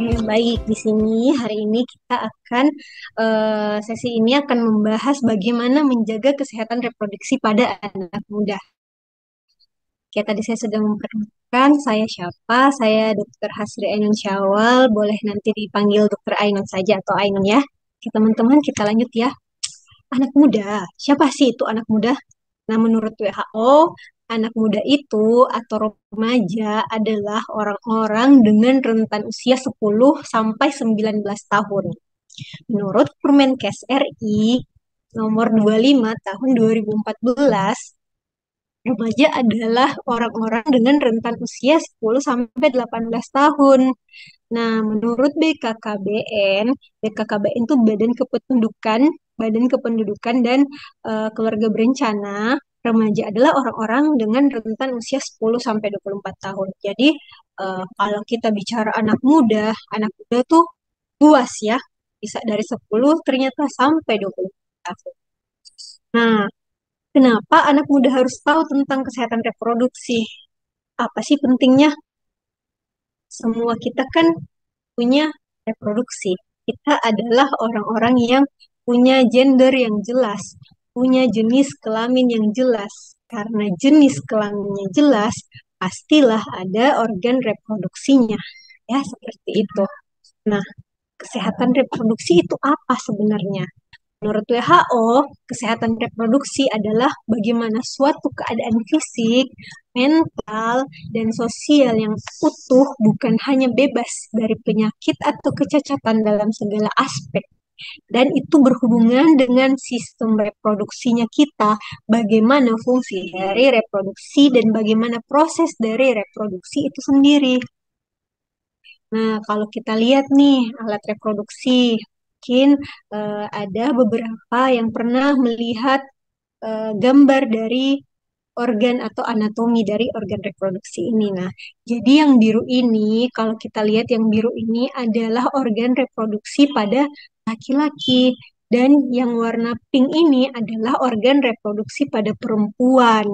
Baik, di sini hari ini kita akan sesi ini akan membahas bagaimana menjaga kesehatan reproduksi pada anak muda. Oke, tadi saya sudah memperkenalkan saya siapa? Saya Dr. Hasri Ainun Syawal. Boleh nanti dipanggil Dr. Ainun saja atau Ainun ya. Oke, teman-teman kita lanjut ya. Anak muda, siapa sih itu anak muda? Nah, menurut WHO, anak muda itu atau remaja adalah orang-orang dengan rentan usia 10 sampai 19 tahun. Menurut Permenkes RI nomor 25 tahun 2014, remaja adalah orang-orang dengan rentan usia 10 sampai 18 tahun. Nah, menurut BKKBN itu Badan Kependudukan dan Keluarga Berencana, remaja adalah orang-orang dengan rentan usia 10 sampai 24 tahun. Jadi, kalau kita bicara anak muda tuh luas ya. Bisa dari 10 ternyata sampai 20 tahun. Nah, kenapa anak muda harus tahu tentang kesehatan reproduksi? Apa sih pentingnya? Semua kita kan punya reproduksi. Kita adalah orang-orang yang punya gender yang jelas, punya jenis kelamin yang jelas. Karena jenis kelaminnya jelas, pastilah ada organ reproduksinya. Ya, seperti itu. Nah, kesehatan reproduksi itu apa sebenarnya? Menurut WHO, kesehatan reproduksi adalah bagaimana suatu keadaan fisik, mental, dan sosial yang utuh bukan hanya bebas dari penyakit atau kecacatan dalam segala aspek. Dan itu berhubungan dengan sistem reproduksinya kita, bagaimana fungsi dari reproduksi dan bagaimana proses dari reproduksi itu sendiri. Nah, kalau kita lihat nih alat reproduksi, mungkin ada beberapa yang pernah melihat gambar dari organ atau anatomi dari organ reproduksi ini. Nah, jadi yang biru ini, kalau kita lihat yang biru ini adalah organ reproduksi pada laki-laki. Dan yang warna pink ini adalah organ reproduksi pada perempuan.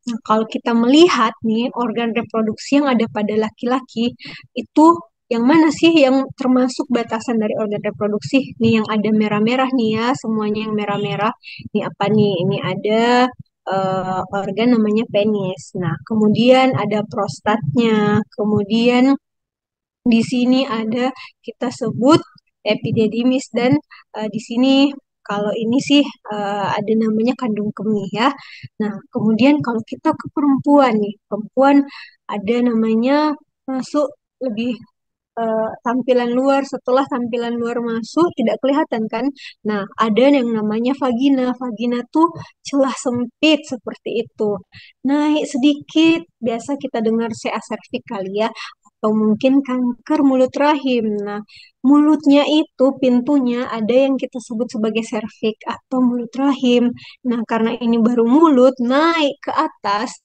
Nah, kalau kita melihat nih organ reproduksi yang ada pada laki-laki itu yang mana sih yang termasuk batasan dari organ reproduksi? Nih yang ada merah-merah nih ya, semuanya yang merah-merah. Ini apa nih? Ini ada organ namanya penis. Nah, kemudian ada prostatnya. Kemudian di sini ada kita sebut epididymis dan di sini kalau ini sih ada namanya kandung kemih ya. Nah, kemudian kalau kita ke perempuan nih, perempuan ada namanya masuk lebih tampilan luar. Setelah tampilan luar masuk tidak kelihatan kan. Nah, ada yang namanya vagina. Vagina tuh celah sempit seperti itu. Naik sedikit, biasa kita dengar CA cervix kali ya, atau mungkin kanker mulut rahim. Nah, mulutnya itu pintunya ada yang kita sebut sebagai serviks atau mulut rahim. Nah, karena ini baru mulut, naik ke atas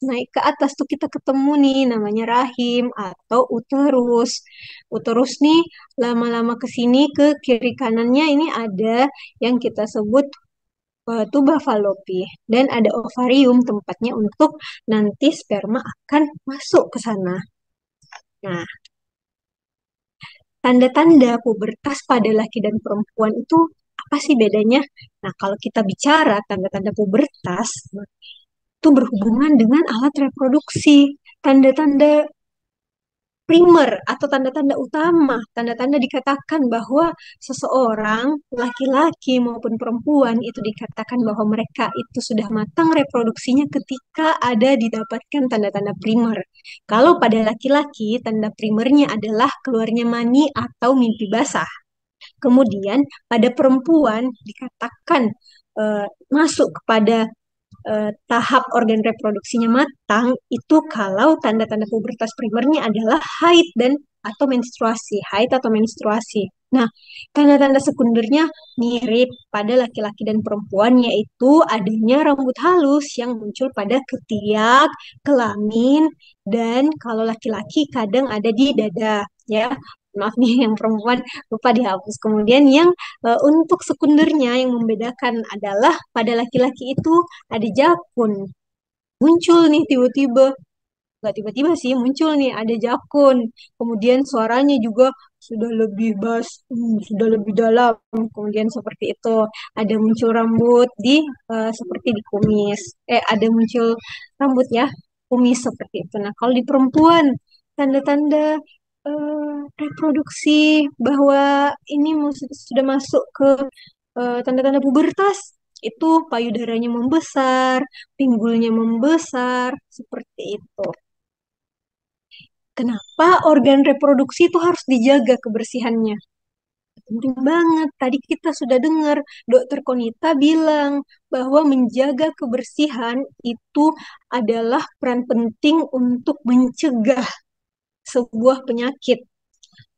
tuh kita ketemu nih namanya rahim atau uterus. Uterus nih lama-lama ke sini ke kiri kanannya ini ada yang kita sebut tuba falopi dan ada ovarium tempatnya untuk nanti sperma akan masuk ke sana. Nah, tanda-tanda pubertas pada laki dan perempuan itu apa sih bedanya? Nah, kalau kita bicara tanda-tanda pubertas, itu berhubungan dengan alat reproduksi. Tanda-tanda primer atau tanda-tanda utama, tanda-tanda dikatakan bahwa seseorang, laki-laki maupun perempuan, itu dikatakan bahwa mereka itu sudah matang reproduksinya ketika ada didapatkan tanda-tanda primer. Kalau pada laki-laki, tanda primernya adalah keluarnya mani atau mimpi basah. Kemudian pada perempuan dikatakan masuk kepada tahap organ reproduksinya matang itu kalau tanda-tanda pubertas primernya adalah haid dan atau menstruasi, haid atau menstruasi. Nah, tanda-tanda sekundernya mirip pada laki-laki dan perempuan yaitu adanya rambut halus yang muncul pada ketiak, kelamin, dan kalau laki-laki kadang ada di dada, ya. Maaf nih yang perempuan lupa dihapus. Kemudian yang untuk sekundernya yang membedakan adalah pada laki-laki itu ada jakun muncul nih tiba-tiba. nggak tiba-tiba sih muncul nih ada jakun. Kemudian suaranya juga sudah lebih bass, sudah lebih dalam. Kemudian seperti itu ada muncul rambut di seperti di kumis. Ada muncul rambut ya, kumis seperti itu. Nah, kalau di perempuan tanda-tanda reproduksi bahwa ini sudah masuk ke tanda-tanda pubertas itu payudaranya membesar, pinggulnya membesar, seperti itu. Kenapa organ reproduksi itu harus dijaga kebersihannya? Penting banget. Tadi kita sudah dengar Dokter Konita bilang bahwa menjaga kebersihan itu adalah peran penting untuk mencegah sebuah penyakit.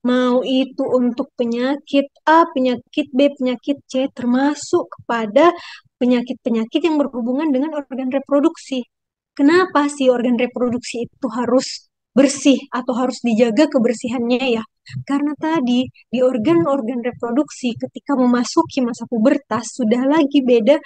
Mau itu untuk penyakit A, penyakit B, penyakit C, termasuk kepada penyakit-penyakit yang berhubungan dengan organ reproduksi. Kenapa sih organ reproduksi itu harus bersih atau harus dijaga kebersihannya ya? Karena tadi di organ-organ reproduksi ketika memasuki masa pubertas sudah lagi beda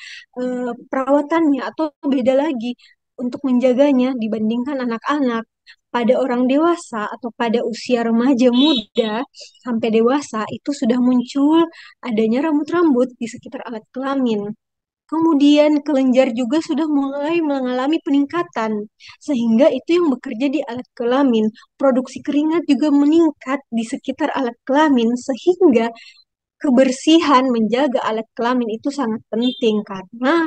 perawatannya atau beda lagi untuk menjaganya dibandingkan anak-anak. Pada orang dewasa atau pada usia remaja muda sampai dewasa itu sudah muncul adanya rambut-rambut di sekitar alat kelamin. Kemudian kelenjar juga sudah mulai mengalami peningkatan, sehingga itu yang bekerja di alat kelamin. Produksi keringat juga meningkat di sekitar alat kelamin, sehingga kebersihan menjaga alat kelamin itu sangat penting karena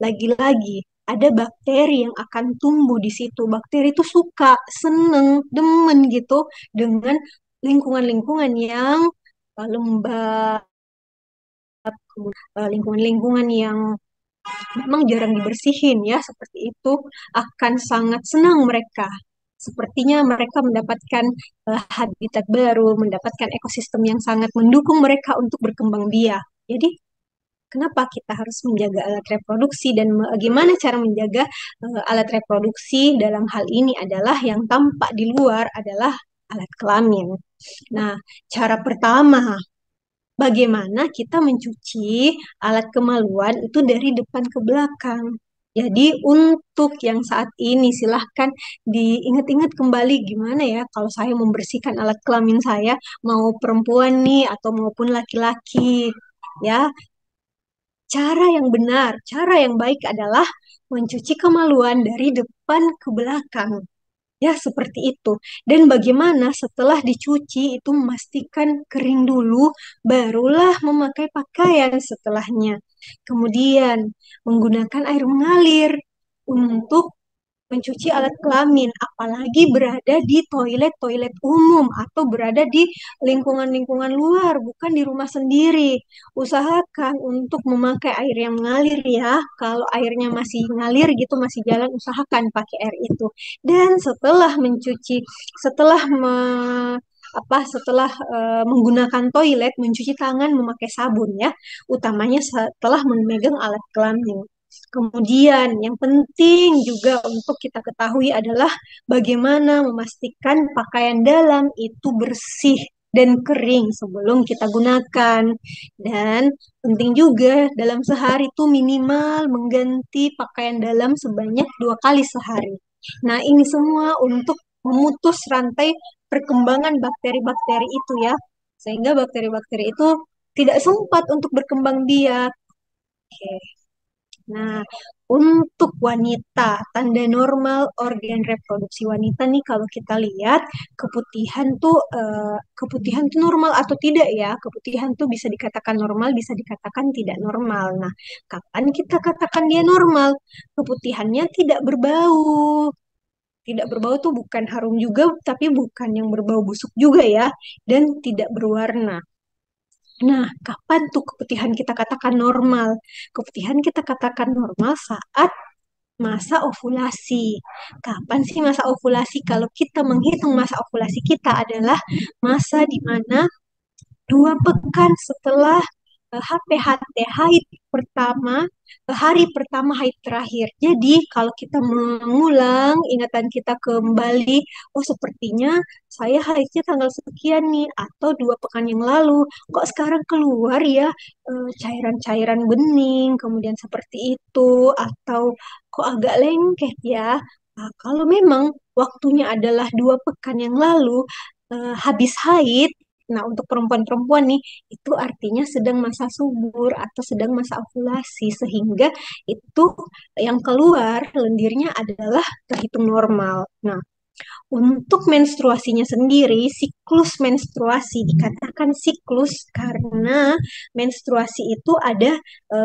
lagi-lagi ada bakteri yang akan tumbuh di situ. Bakteri itu suka, seneng, demen gitu dengan lingkungan-lingkungan yang lembab, lingkungan-lingkungan yang memang jarang dibersihin ya, seperti itu akan sangat senang mereka. Sepertinya mereka mendapatkan habitat baru, mendapatkan ekosistem yang sangat mendukung mereka untuk berkembang biak. Jadi, kenapa kita harus menjaga alat reproduksi dan bagaimana cara menjaga alat reproduksi dalam hal ini adalah yang tampak di luar adalah alat kelamin. Nah, cara pertama bagaimana kita mencuci alat kemaluan itu dari depan ke belakang. Jadi untuk yang saat ini silahkan diingat-ingat kembali gimana ya kalau saya membersihkan alat kelamin saya mau perempuan nih atau maupun laki-laki ya. Cara yang benar, cara yang baik adalah mencuci kemaluan dari depan ke belakang. Ya, seperti itu. Dan bagaimana setelah dicuci itu memastikan kering dulu, barulah memakai pakaian setelahnya. Kemudian menggunakan air mengalir untuk mencuci alat kelamin, apalagi berada di toilet-toilet umum atau berada di lingkungan-lingkungan luar, bukan di rumah sendiri. Usahakan untuk memakai air yang mengalir ya. Kalau airnya masih ngalir gitu, masih jalan, usahakan pakai air itu. Dan setelah mencuci, setelah me, setelah menggunakan toilet, mencuci tangan memakai sabun ya, utamanya setelah memegang alat kelamin. Kemudian yang penting juga untuk kita ketahui adalah bagaimana memastikan pakaian dalam itu bersih dan kering sebelum kita gunakan. Dan penting juga dalam sehari itu minimal mengganti pakaian dalam sebanyak 2 kali sehari. Nah, ini semua untuk memutus rantai perkembangan bakteri-bakteri itu ya, sehingga bakteri-bakteri itu tidak sempat untuk berkembang biak. Oke. Nah, untuk wanita, tanda normal organ reproduksi wanita nih kalau kita lihat keputihan tuh normal atau tidak ya? Keputihan tuh bisa dikatakan normal, bisa dikatakan tidak normal. Nah, kapan kita katakan dia normal? Keputihannya tidak berbau. Tidak berbau tuh bukan harum juga, tapi bukan yang berbau busuk juga ya, dan tidak berwarna. Nah, kapan tuh keputihan kita katakan normal? Keputihan kita katakan normal saat masa ovulasi. Kapan sih masa ovulasi? Kalau kita menghitung masa ovulasi kita adalah masa di mana 2 pekan setelah HPHT haid pertama, hari pertama haid terakhir. Jadi kalau kita mengulang ingatan kita kembali, oh sepertinya saya haidnya tanggal sekian nih, atau 2 pekan yang lalu, kok sekarang keluar ya cairan-cairan bening, kemudian seperti itu, atau kok agak lengket ya. Nah, kalau memang waktunya adalah 2 pekan yang lalu, habis haid, nah untuk perempuan-perempuan nih, itu artinya sedang masa subur atau sedang masa ovulasi, sehingga itu yang keluar lendirnya adalah terhitung normal. Nah, untuk menstruasinya sendiri, siklus menstruasi dikatakan siklus karena menstruasi itu ada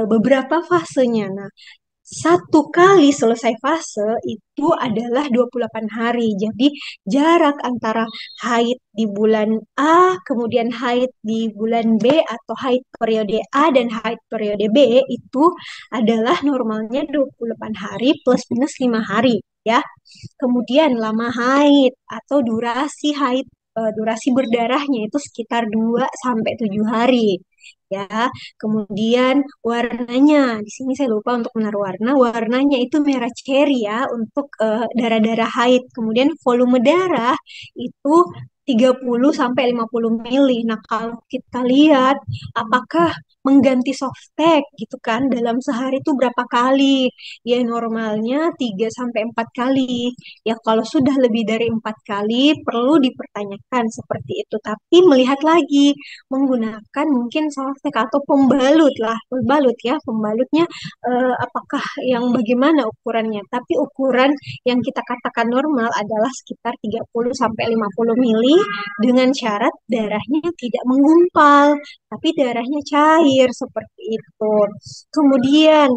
beberapa fasenya. Nah, satu kali selesai fase itu adalah 28 hari. Jadi jarak antara haid di bulan A, kemudian haid di bulan B atau haid periode A dan haid periode B itu adalah normalnya 28 hari plus minus 5 hari ya. Kemudian lama haid atau durasi haid, durasi berdarahnya itu sekitar 2 sampai 7 hari ya. Kemudian warnanya, di sini saya lupa untuk menaruh warna. Warnanya itu merah cherry ya untuk darah-darah haid. Kemudian volume darah itu 30 sampai 50 mili. Nah, kalau kita lihat apakah mengganti softtek gitu kan dalam sehari itu berapa kali? Ya normalnya 3 sampai 4 kali. Ya kalau sudah lebih dari 4 kali perlu dipertanyakan seperti itu. Tapi melihat lagi menggunakan mungkin saltek atau pembalut lah, pembalut ya, pembalutnya apakah yang bagaimana ukurannya. Tapi ukuran yang kita katakan normal adalah sekitar 30 sampai 50 mili dengan syarat darahnya tidak menggumpal, tapi darahnya cair seperti itu. Kemudian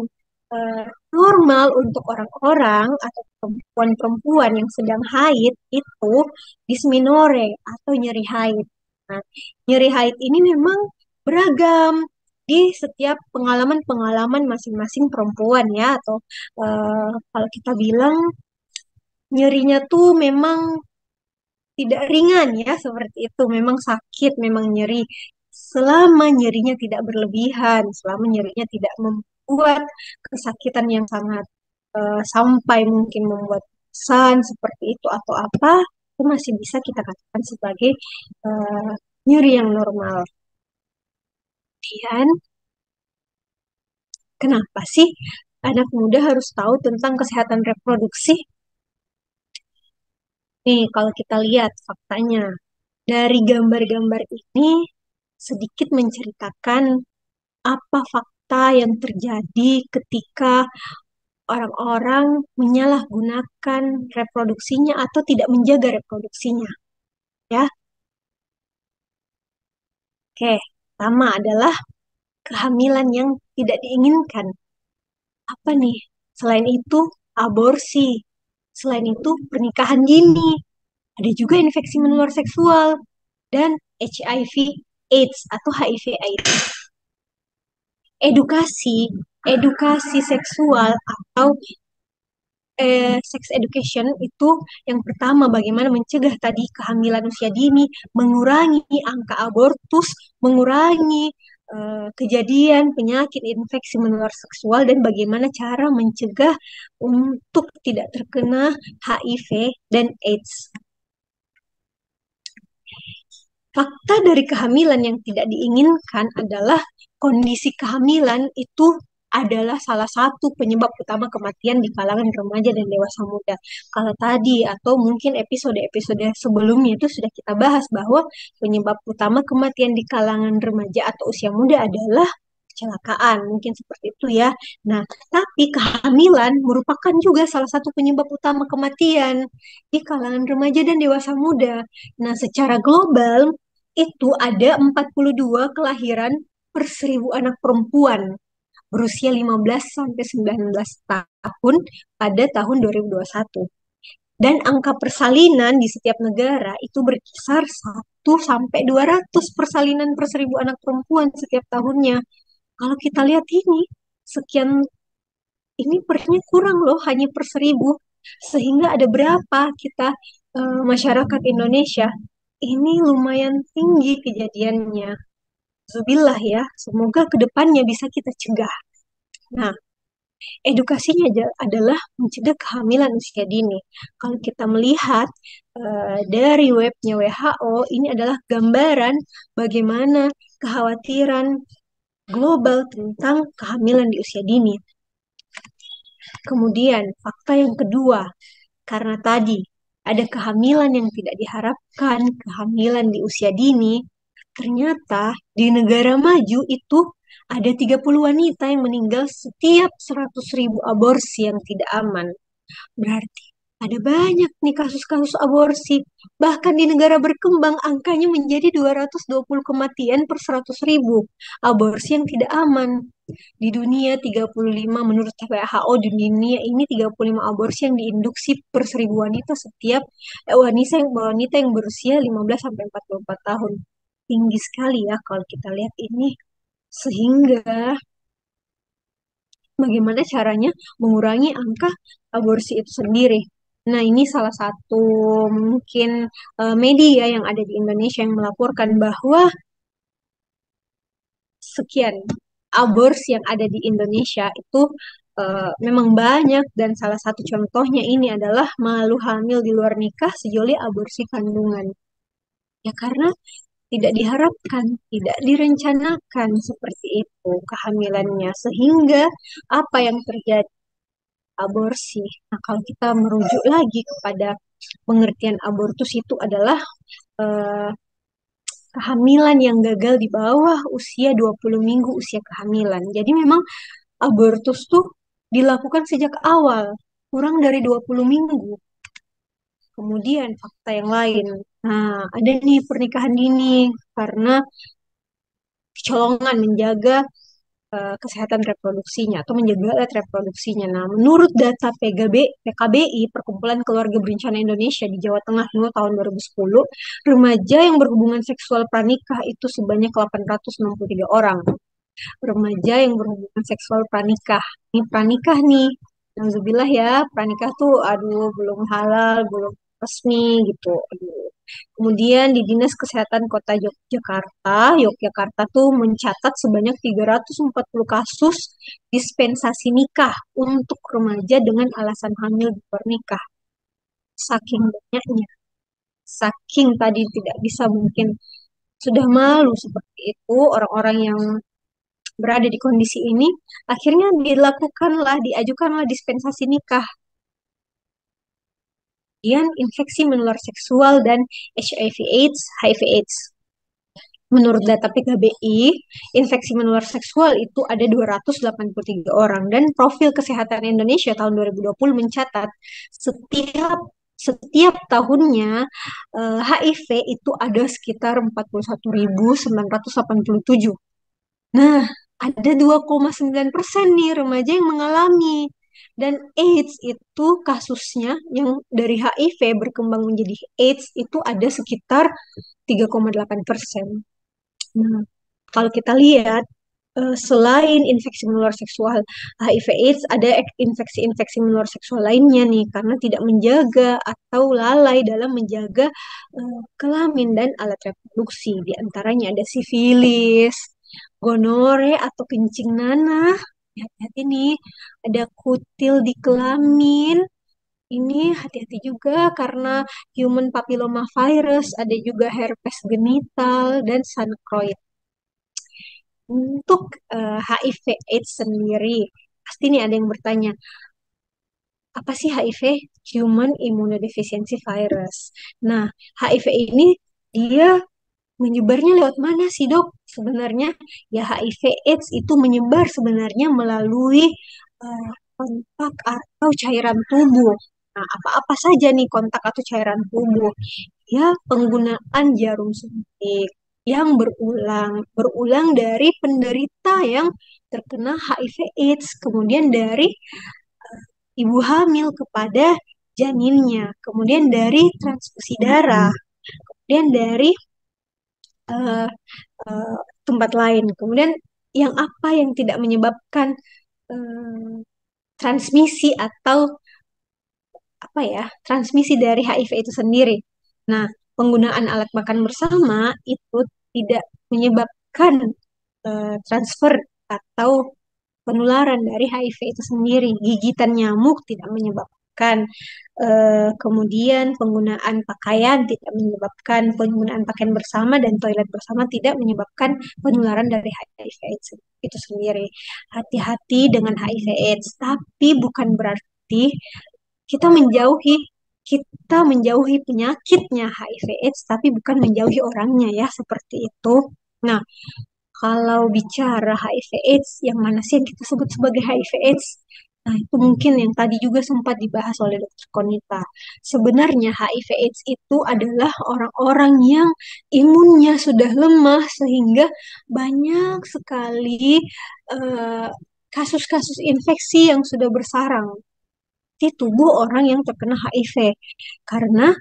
eh, normal untuk orang-orang atau perempuan-perempuan yang sedang haid itu dismenore atau nyeri haid. Nah, nyeri haid ini memang beragam di setiap pengalaman-pengalaman masing-masing perempuan ya, atau kalau kita bilang nyerinya tuh memang tidak ringan ya, seperti itu. Memang sakit, memang nyeri. Selama nyerinya tidak berlebihan, selama nyerinya tidak membuat kesakitan yang sangat sampai mungkin membuat pingsan seperti itu atau apa, itu masih bisa kita katakan sebagai eh, nyeri yang normal. Kemudian, kenapa sih anak muda harus tahu tentang kesehatan reproduksi? Nih, kalau kita lihat faktanya, dari gambar-gambar ini sedikit menceritakan apa fakta yang terjadi ketika orang-orang menyalahgunakan reproduksinya atau tidak menjaga reproduksinya. Ya, oke. Pertama adalah kehamilan yang tidak diinginkan. Apa nih? Selain itu, aborsi. Selain itu, pernikahan dini. Ada juga infeksi menular seksual dan HIV AIDS atau HIV/AIDS. Edukasi, edukasi seksual atau sex education itu yang pertama bagaimana mencegah tadi kehamilan usia dini, mengurangi angka abortus, mengurangi kejadian penyakit infeksi menular seksual dan bagaimana cara mencegah untuk tidak terkena HIV dan AIDS. Fakta dari kehamilan yang tidak diinginkan adalah kondisi kehamilan itu adalah salah satu penyebab utama kematian di kalangan remaja dan dewasa muda. Kalau tadi atau mungkin episode-episode sebelumnya itu sudah kita bahas bahwa penyebab utama kematian di kalangan remaja atau usia muda adalah kecelakaan, mungkin seperti itu ya. Nah, tapi kehamilan merupakan juga salah satu penyebab utama kematian di kalangan remaja dan dewasa muda. Nah, secara global itu ada 42 kelahiran per 1.000 anak perempuan berusia 15 sampai 19 tahun pada tahun 2021. Dan angka persalinan di setiap negara itu berkisar 1 sampai 200 persalinan per 1.000 anak perempuan setiap tahunnya. Kalau kita lihat ini, sekian ini pernya kurang loh, hanya per 1.000. Sehingga ada berapa kita masyarakat Indonesia ini lumayan tinggi kejadiannya. Zubillah ya, semoga kedepannya bisa kita cegah. Nah, edukasinya adalah mencegah kehamilan usia dini. Kalau kita melihat dari webnya WHO, ini adalah gambaran bagaimana kekhawatiran global tentang kehamilan di usia dini. Kemudian, fakta yang kedua, Karena tadi ada kehamilan yang tidak diharapkan, kehamilan di usia dini. Ternyata di negara maju itu ada 30 wanita yang meninggal setiap 100.000 aborsi yang tidak aman. Berarti ada banyak nih kasus-kasus aborsi. Bahkan di negara berkembang angkanya menjadi 220 kematian per 100.000 aborsi yang tidak aman. Di dunia 35 menurut WHO di dunia ini 35 aborsi yang diinduksi per 1.000 wanita setiap wanita yang berusia 15 sampai 44 tahun. Tinggi sekali ya kalau kita lihat ini. Sehingga bagaimana caranya mengurangi angka aborsi itu sendiri. Nah, ini salah satu mungkin media yang ada di Indonesia yang melaporkan bahwa sekian aborsi yang ada di Indonesia itu memang banyak dan salah satu contohnya ini adalah malu hamil di luar nikah sejoli aborsi kandungan. Ya karena tidak diharapkan, tidak direncanakan seperti itu kehamilannya sehingga apa yang terjadi aborsi. Nah, kalau kita merujuk lagi kepada pengertian abortus itu adalah eh, kehamilan yang gagal di bawah usia 20 minggu usia kehamilan. Jadi memang abortus tuh dilakukan sejak awal, kurang dari 20 minggu. Kemudian fakta yang lain. Nah, ada nih pernikahan dini karena kecolongan menjaga kesehatan reproduksinya atau menjaga alat reproduksinya. Nah, menurut data PKBI, Perkumpulan Keluarga Berencana Indonesia di Jawa Tengah tahun 2010, remaja yang berhubungan seksual pranikah itu sebanyak 863 orang. Remaja yang berhubungan seksual pranikah. Ini pranikah nih. Alhamdulillah ya, pranikah tuh aduh belum halal, belum resmi gitu. Aduh. Kemudian di Dinas Kesehatan Kota Yogyakarta tuh mencatat sebanyak 340 kasus dispensasi nikah untuk remaja dengan alasan hamil di luar nikah. Saking banyaknya, saking tadi tidak bisa mungkin sudah malu seperti itu orang-orang yang berada di kondisi ini, akhirnya diajukanlah dispensasi nikah. Kemudian infeksi menular seksual dan HIV/AIDS. Menurut data PKBI, infeksi menular seksual itu ada 283 orang dan profil kesehatan Indonesia tahun 2020 mencatat setiap setiap tahunnya HIV itu ada sekitar 41.987. Nah, ada 2,9% nih remaja yang mengalami. Dan AIDS itu kasusnya yang dari HIV berkembang menjadi AIDS itu ada sekitar 3,8%. Nah, kalau kita lihat selain infeksi menular seksual HIV/AIDS, ada infeksi-infeksi menular seksual lainnya nih karena tidak menjaga atau lalai dalam menjaga kelamin dan alat reproduksi. Di antaranya ada sifilis, gonore atau kencing nanah. Hati-hati nih, ada kutil di kelamin. Ini hati-hati juga karena human papilloma virus, ada juga herpes genital dan sanakroid. Untuk HIV/AIDS sendiri, pasti nih ada yang bertanya, apa sih HIV? Human Immunodeficiency Virus. Nah, HIV ini dia menyebarnya lewat mana sih, Dok? Sebenarnya ya HIV/AIDS itu menyebar sebenarnya melalui kontak atau cairan tubuh. Nah, apa-apa saja nih kontak atau cairan tubuh? Ya, penggunaan jarum suntik yang berulang dari penderita yang terkena HIV/AIDS, kemudian dari ibu hamil kepada janinnya, kemudian dari transfusi darah, kemudian dari eh, eh, tempat lain. Kemudian yang apa yang tidak menyebabkan eh, transmisi atau apa ya, transmisi dari HIV itu sendiri. Nah, penggunaan alat makan bersama itu tidak menyebabkan transfer atau penularan dari HIV itu sendiri. Gigitan nyamuk tidak menyebabkan. Kemudian penggunaan pakaian tidak menyebabkan, penggunaan pakaian bersama dan toilet bersama tidak menyebabkan penularan dari HIV AIDS itu sendiri. Hati-hati dengan HIV AIDS, tapi bukan berarti kita menjauhi kita menjauhi penyakitnya HIV/AIDS, tapi bukan menjauhi orangnya ya, seperti itu. Nah, kalau bicara HIV/AIDS, yang mana sih yang kita sebut sebagai HIV/AIDS? Nah, itu mungkin yang tadi juga sempat dibahas oleh Dr. Konita. Sebenarnya HIV/AIDS itu adalah orang-orang yang imunnya sudah lemah sehingga banyak sekali eh, kasus-kasus infeksi yang sudah bersarang di tubuh orang yang terkena HIV. Karena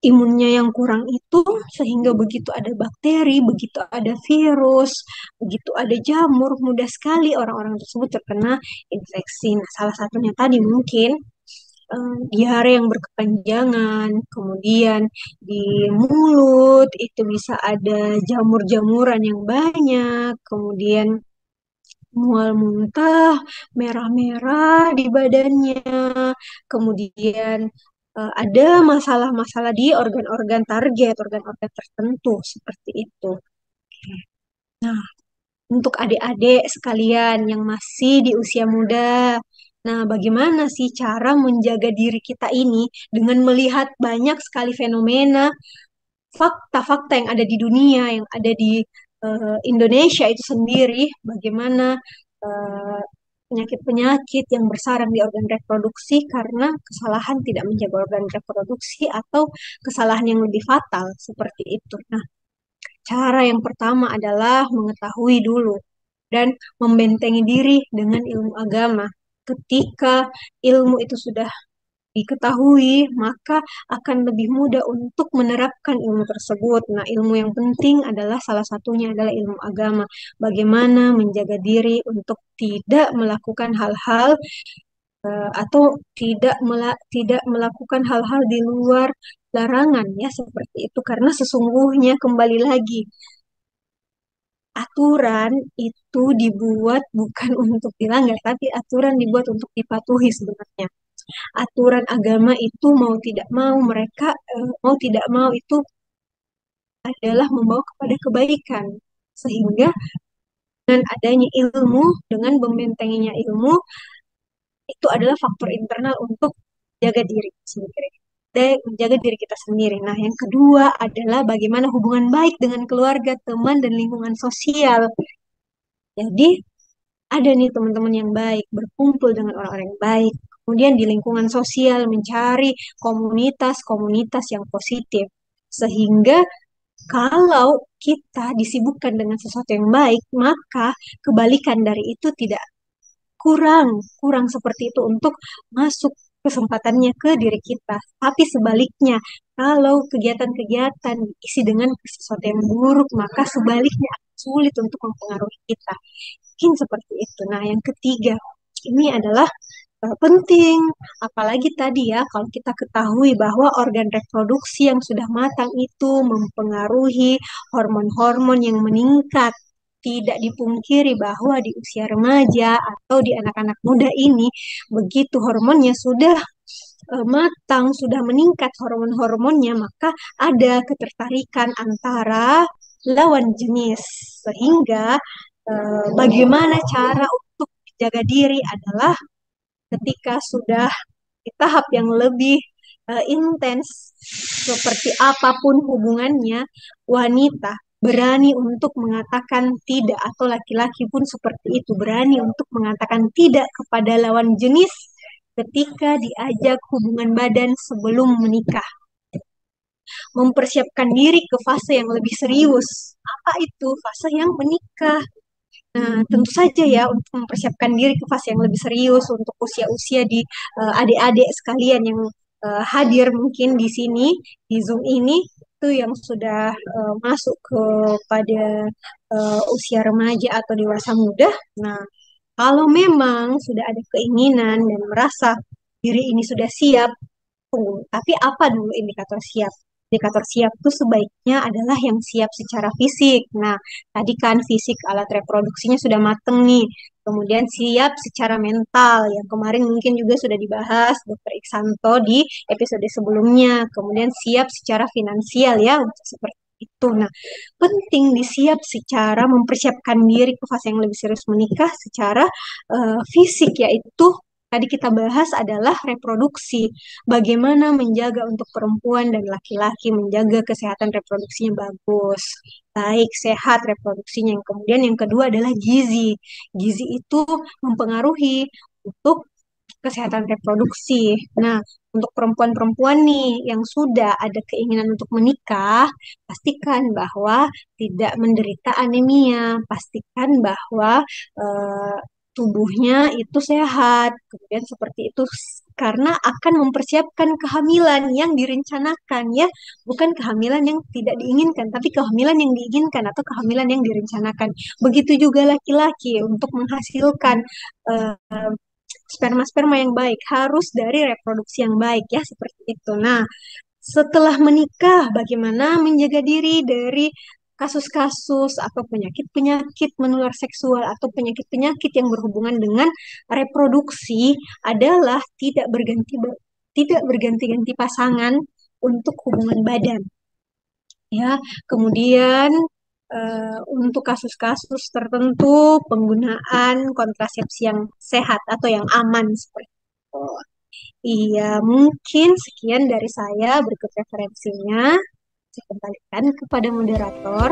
imunnya yang kurang itu sehingga begitu ada bakteri, begitu ada virus, begitu ada jamur, mudah sekali orang-orang tersebut terkena infeksi. Nah, salah satunya tadi mungkin diare yang berkepanjangan, kemudian di mulut itu bisa ada jamur-jamuran yang banyak, kemudian mual muntah, merah-merah di badannya, kemudian ada masalah-masalah di organ-organ target, organ-organ tertentu seperti itu. Nah, untuk adik-adik sekalian yang masih di usia muda, nah bagaimana sih cara menjaga diri kita ini dengan melihat banyak sekali fenomena, fakta-fakta yang ada di dunia, yang ada di Indonesia itu sendiri, bagaimana eh, penyakit-penyakit yang bersarang di organ reproduksi karena kesalahan tidak menjaga organ reproduksi atau kesalahan yang lebih fatal seperti itu. Nah, cara yang pertama adalah mengetahui dulu dan membentengi diri dengan ilmu agama. Ketika ilmu itu sudah diketahui, maka akan lebih mudah untuk menerapkan ilmu tersebut. Nah, ilmu yang penting adalah salah satunya adalah ilmu agama. Bagaimana menjaga diri untuk tidak melakukan hal-hal atau tidak melakukan hal-hal di luar larangan ya seperti itu karena sesungguhnya kembali lagi aturan itu dibuat bukan untuk dilanggar tapi aturan dibuat untuk dipatuhi sebenarnya aturan agama itu mau tidak mau mereka mau tidak mau itu adalah membawa kepada kebaikan. Sehingga dengan adanya ilmu, dengan membentenginya ilmu, itu adalah faktor internal untuk jaga diri sendiri. Dan menjaga diri kita sendiri. Nah, yang kedua adalah bagaimana hubungan baik dengan keluarga, teman, dan lingkungan sosial. Jadi, ada nih teman-teman yang baik, berkumpul dengan orang-orang yang baik. Kemudian di lingkungan sosial mencari komunitas-komunitas yang positif. Sehingga kalau kita disibukkan dengan sesuatu yang baik, maka kebalikan dari itu tidak kurang, kurang seperti itu untuk masuk kesempatannya ke diri kita. Tapi sebaliknya, kalau kegiatan-kegiatan diisi dengan sesuatu yang buruk, maka sebaliknya akan sulit untuk mempengaruhi kita. Mungkin seperti itu. Nah, yang ketiga, ini adalah penting. Apalagi tadi ya, kalau kita ketahui bahwa organ reproduksi yang sudah matang itu mempengaruhi hormon-hormon yang meningkat. Tidak dipungkiri bahwa di usia remaja atau di anak-anak muda ini, begitu hormonnya sudah matang, sudah meningkat hormon-hormonnya, maka ada ketertarikan antara lawan jenis. Sehingga bagaimana cara untuk menjaga diri adalah ketika sudah di tahap yang lebih intens seperti apapun hubungannya, wanita berani untuk mengatakan tidak atau laki-laki pun seperti itu berani untuk mengatakan tidak kepada lawan jenis ketika diajak hubungan badan sebelum menikah. Mempersiapkan diri ke fase yang lebih serius. Apa itu? Fase yang menikah. Nah, tentu saja ya untuk mempersiapkan diri ke fase yang lebih serius untuk usia-usia di adik-adik sekalian yang hadir mungkin di sini di Zoom ini itu yang sudah masuk kepada usia remaja atau dewasa muda. Nah, kalau memang sudah ada keinginan dan merasa diri ini sudah siap, tapi apa dulu indikator siap? Indikator siap itu sebaiknya adalah yang siap secara fisik. Nah, tadi kan fisik alat reproduksinya sudah mateng nih. Kemudian siap secara mental, yang kemarin mungkin juga sudah dibahas Dr. Iksanto di episode sebelumnya. Kemudian siap secara finansial ya, untuk seperti itu. Nah, penting disiap secara mempersiapkan diri ke fase yang lebih serius menikah secara fisik yaitu tadi kita bahas adalah reproduksi. Bagaimana menjaga untuk perempuan dan laki-laki menjaga kesehatan reproduksinya bagus, baik sehat reproduksinya. Yang kemudian yang kedua adalah gizi. Gizi itu mempengaruhi untuk kesehatan reproduksi. Nah, untuk perempuan-perempuan nih yang sudah ada keinginan untuk menikah, pastikan bahwa tidak menderita anemia, pastikan bahwa eh, tubuhnya itu sehat. Kemudian seperti itu karena akan mempersiapkan kehamilan yang direncanakan ya, bukan kehamilan yang tidak diinginkan, tapi kehamilan yang diinginkan atau kehamilan yang direncanakan. Begitu juga laki-laki untuk menghasilkan eh, sperma-sperma yang baik harus dari reproduksi yang baik ya seperti itu. Nah, setelah menikah bagaimana menjaga diri dari kasus-kasus atau penyakit-penyakit menular seksual atau penyakit-penyakit yang berhubungan dengan reproduksi adalah tidak berganti-ganti pasangan untuk hubungan badan ya. Kemudian untuk kasus-kasus tertentu penggunaan kontrasepsi yang sehat atau yang aman seperti itu. Iya, mungkin sekian dari saya. Berikut referensinya. Saya kembalikan kepada moderator.